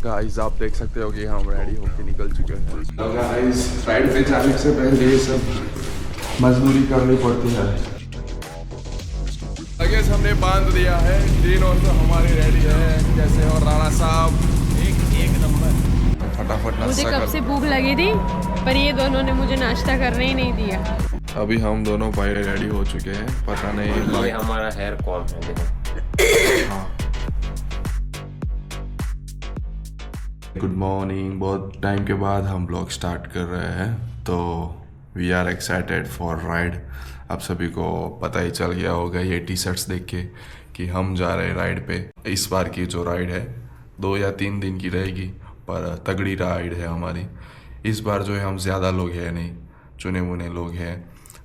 Guys आप देख सकते हो कि हम रेडी होके निकल चुके हैं। तो गाइस राइड पे जाने से पहले ये सब मजदूरी करनी पड़ती है। लगेज हमने बांध दिया है, तीनों तो हमारी रेडी है। कैसे और राणा साहब? एक नंबर। फटाफट मुझे नाश्ता कब से भूख लगी थी पर ये दोनों ने मुझे नाश्ता करने ही नहीं दिया। अभी हम दोनों भाई रेडी हो चुके हैं। पता नहीं ये हमारा हेयर कॉम है देखो। हाँ। Good morning. बहुत टाइम के बाद हम ब्लॉग स्टार्ट कर रहे हैं, तो we are excited for ride. आप सभी को पता ही चल गया होगा ये टी शर्ट्स देख के कि हम जा रहे हैं राइड पे। इस बार की जो राइड है 2 या 3 दिन की रहेगी, पर तगड़ी राइड है हमारी। इस बार जो है हम ज़्यादा लोग हैं नहीं, चुने मुने लोग हैं।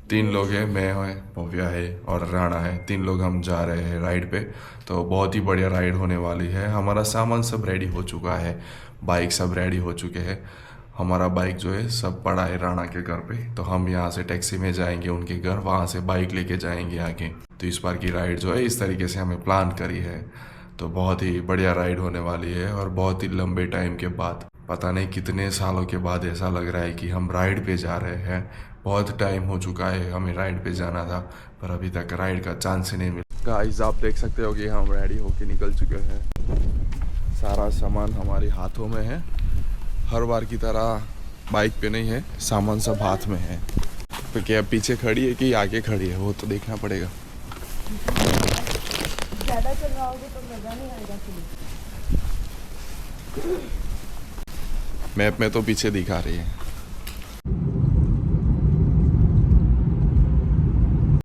3 लोग हैं, मैं है, भव्या है और राणा है। 3 लोग हम जा रहे हैं राइड पे। तो बहुत ही बढ़िया राइड होने वाली है। हमारा सामान सब रेडी हो चुका है, बाइक सब रेडी हो चुके हैं। हमारा बाइक जो है सब पड़ा है राणा के घर पे, तो हम यहाँ से टैक्सी में जाएंगे उनके घर, वहाँ से बाइक लेके जाएंगे आगे। तो इस बार की राइड जो है इस तरीके से हमें प्लान करी है। तो बहुत ही बढ़िया राइड होने वाली है और बहुत ही लंबे टाइम के बाद, पता नहीं कितने सालों के बाद ऐसा लग रहा है कि हम राइड पे जा रहे हैं। बहुत टाइम हो चुका है हमें राइड पे जाना था, पर अभी तक राइड का चांस ही नहीं मिला। गाइस आप देख सकते हो कि हम रेडी होके निकल चुके हैं। सारा सामान हमारे हाथों में है, हर बार की तरह बाइक पे नहीं है, सामान सब हाथ में है। तो क्या पीछे खड़ी है कि आगे खड़ी है वो तो देखना पड़ेगा। ज़्यादा चलवाओगे तो मज़ा नहीं आएगा। मैप में तो पीछे दिखा रही है।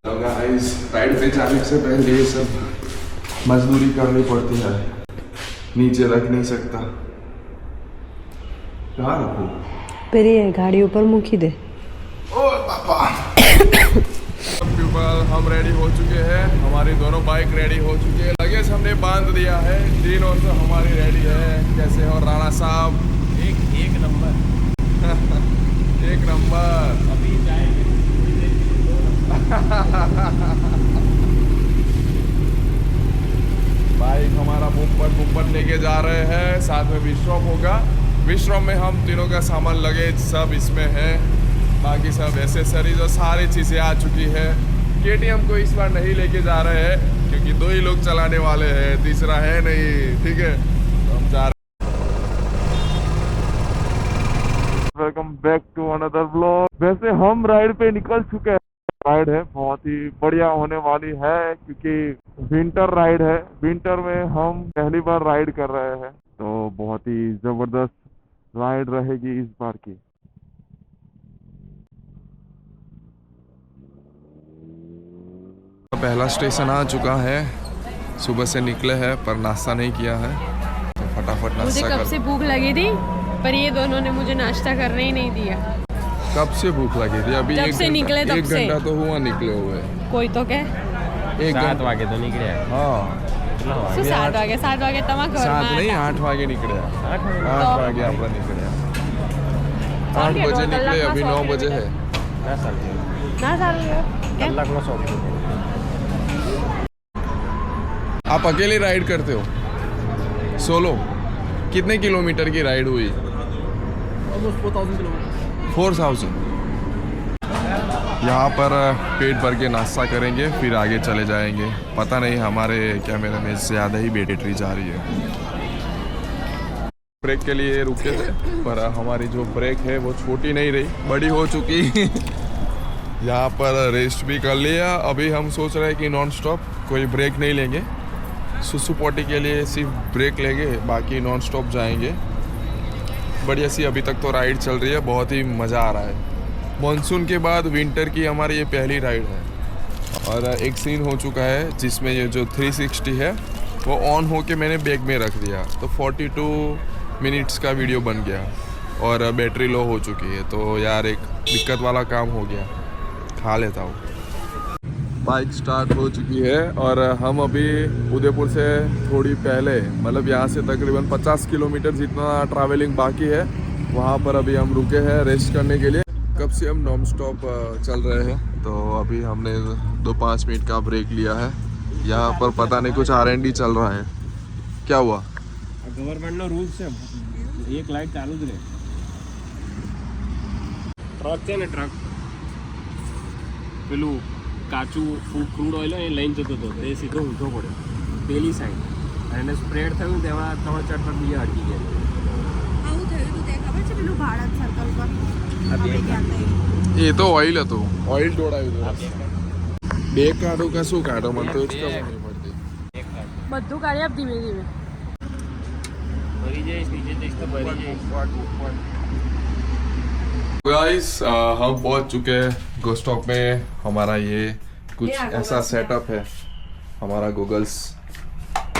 तो गाइस राइड पे जाने से पहले ये सब मजदूरी करनी पड़ती है, नीचे रख नहीं सकता। कहाँ रखूं? पर ये गाड़ी ऊपर मुखी दे। ओ पापा। हम रेडी हो चुके हैं, हमारी दोनों बाइक रेडी हो चुकी है। लगेज हमने बांध दिया है, तीनों तो हमारी रेडी है। कैसे और राणा साहब? एक नंबर। एक नंबर। अभी जाएंगे। बाइक हमारा बुम्पर लेके जा रहे हैं, साथ में विश्राम होगा। विश्राम में हम तीनों का सामान लगेज सब इसमें है, बाकी सब एसेसरीज और सारी चीज़ें आ चुकी है। KTM को इस बार नहीं लेके जा रहे हैं क्योंकि 2 ही लोग चलाने वाले हैं, तीसरा है नहीं, ठीक है। तो हम जा रहे हैं। Welcome back to another vlog. वैसे हम राइड पे निकल चुके हैं। राइड है बहुत ही बढ़िया होने वाली है क्योंकि विंटर राइड है। विंटर में हम पहली बार राइड कर रहे हैं, तो बहुत ही जबरदस्त राइड रहेगी इस बार की। पहला स्टेशन आ चुका है, सुबह से निकले हैं पर नाश्ता नहीं किया है, तो फटाफट मुझे नाश्ता कब से भूख लगी थी पर ये दोनों ने मुझे नाश्ता करने ही नहीं दिया। कब से भूख लगी थी? अभी जब से निकले तब से। 1 घंटा तो हुआ निकले हुए। कोई तो क्या 7 वागे तो निकले। हाँ 7 वागे तमा घर 7 नहीं 8 वागे निकले। 8 वागे अपना निकले। 8 बजे निकले, अभी 9 बजे है। आप अकेले राइड करते हो? सोलो? कितने किलोमीटर की राइड हुई? 4000। यहाँ पर पेट भर के नाश्ता करेंगे, फिर आगे चले जाएंगे। पता नहीं हमारे कैमरे में ज़्यादा ही बैटरी जा रही है। ब्रेक के लिए रुके थे, पर हमारी जो ब्रेक है वो छोटी नहीं रही, बड़ी हो चुकी। यहाँ पर रेस्ट भी कर लिया। अभी हम सोच रहे हैं कि नॉन स्टॉप कोई ब्रेक नहीं लेंगे, सुसु पोटी के लिए सिर्फ ब्रेक लेंगे, बाकी नॉन स्टॉप जाएंगे। बढ़िया सी अभी तक तो राइड चल रही है, बहुत ही मज़ा आ रहा है। मॉनसून के बाद विंटर की हमारी ये पहली राइड है। और एक सीन हो चुका है जिसमें ये जो 360 है वो ऑन होके मैंने बैग में रख दिया, तो 42 मिनट्स का वीडियो बन गया और बैटरी लो हो चुकी है। तो यार एक दिक्कत वाला काम हो गया, खा लेता हूँ। बाइक स्टार्ट हो चुकी है और हम अभी उदयपुर से थोड़ी पहले, मतलब यहाँ से तकरीबन 50 किलोमीटर जितना ट्रैवलिंग बाकी है, वहाँ पर अभी हम रुके हैं रेस्ट करने के लिए। कब से हम नॉन स्टॉप चल रहे हैं, तो अभी हमने 2-5 मिनट का ब्रेक लिया है। यहाँ पर पता नहीं कुछ R&D चल रहा है। क्या हुआ? ગવર્મેન્ટ નો રૂલ્સ છે એક લાઈટ ચાલુ જ રહે ટ્રક છે ને ટ્રક પેલું કાચું ક્રૂડ ઓઇલ એ લઈને જતો હતો એ સીધો ઊંધો પડ્યો પેલી સાઈડ અને એને સ્પ્રેડ થયું તેમાં 3-4 ટ્રક બીજા અટકી ગયા આવું થયું હતું તે ખબર છે પેલું ભારત સર્કલ પર બે આપણે ગયા હતા એ. એ તો ઓઇલ હતું ઓઇલ ઢોળાયું હતું બે કાઢો કે શું કાઢો મને તો જ ખબર નહીં પડતી એક લાઈટ બધું કાઢી આપ ધીમે ધીમે ભરી જઈશ નીચે જઈશ તો ભરી જઈશ गाइस हम पहुंच चुके हैं गो स्टॉप में हमारा ये कुछ ऐसा सेटअप है हमारा गूगल्स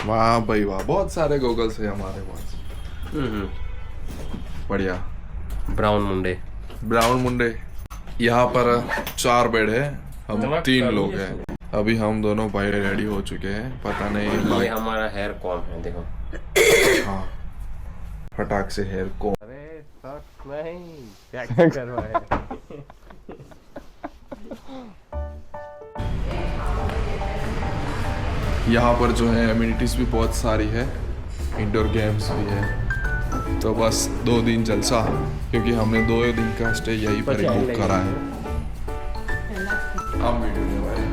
वाह भाई वाह बहुत सारे गूगल्स है हमारे पास बढ़िया ब्राउन मुंडे ब्राउन मुंडे यहाँ पर 4 बेड है हम 3 लोग हैं अभी हम दोनों भाई रेडी हो चुके हैं पता नहीं ये हमारा हेयर कॉम है देखो हाँ फटाक से हेयर को अरे सच नहीं क्या क्या करवा है यहाँ पर जो है एमिनिटीज भी बहुत सारी है इंडोर गेम्स भी है तो बस 2 दिन जलसा क्योंकि हमने 2 दिन का स्टे यहीं पर ही बुक करा है हम वीडियो में भाई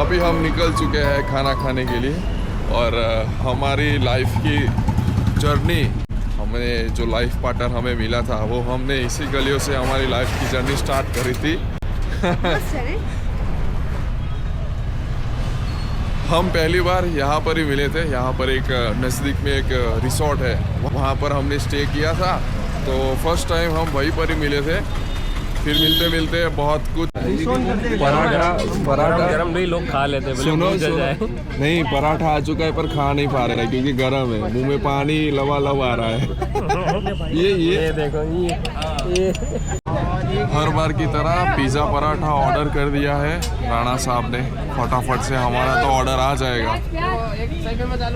अभी हम निकल चुके हैं खाना खाने के लिए और हमारी लाइफ की जर्नी हमें जो लाइफ पार्टनर हमें मिला था वो हमने इसी गलियों से हमारी लाइफ की जर्नी स्टार्ट करी थी બસ છે ને हम पहली बार यहाँ पर ही मिले थे यहाँ पर एक नज़दीक में एक रिसोर्ट है वहाँ पर हमने स्टे किया था तो फर्स्ट टाइम हम वहीं पर ही मिले थे फिर मिलते मिलते बहुत कुछ पराठा गरम नहीं लोग खा लेते बोले सुनो मुंह जल जाए नहीं पराठा आ चुका है पर खा नहीं पा रहे हैं क्योंकि गर्म है मुंह में पानी लवा आ रहा है ये ये देखो ये हर बार की तरह पिज़्ज़ा पराठा ऑर्डर कर दिया है राणा साहब ने फटाफट से हमारा तो ऑर्डर आ जाएगा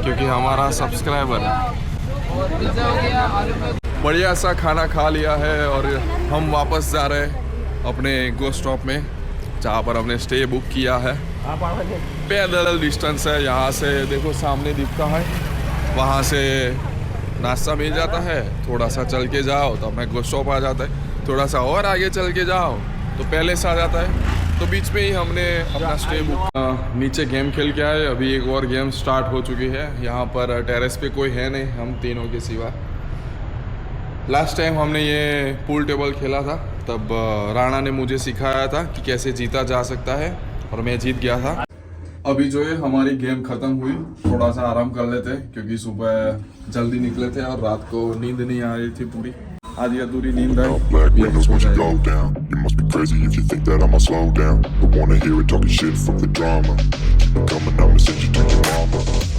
क्योंकि हमारा सब्सक्राइबर है बढ़िया सा खाना खा लिया है और हम वापस जा रहे हैं अपने गो स्टॉप में जहाँ पर हमने स्टे बुक किया है पैदल डिस्टेंस है यहाँ से देखो सामने दिखता है वहाँ से नाश्ता मिल जाता है थोड़ा सा चल के जाओ तो अपना गो स्टॉप आ जाता है थोड़ा सा और आगे चल के जाओ तो पहले से आ जाता है तो बीच में ही हमने अपना स्टे बुक नीचे गेम खेल के आए अभी एक और गेम स्टार्ट हो चुकी है यहाँ पर टेरेस पे कोई है नहीं हम तीनों के सिवा लास्ट टाइम हमने ये पूल टेबल खेला था तब राणा ने मुझे सिखाया था कि कैसे जीता जा सकता है और मैं जीत गया था अभी जो है हमारी गेम खत्म हुई थोड़ा सा आराम कर लेते क्योंकि सुबह जल्दी निकले थे और रात को नींद नहीं आ रही थी पूरी आधी अधूरी नींद आई Black windows once you go down. You must be crazy if you think that I'ma slow down. But wanna hear it talking shit from the drama. Keep it coming, I'ma send you to your mama.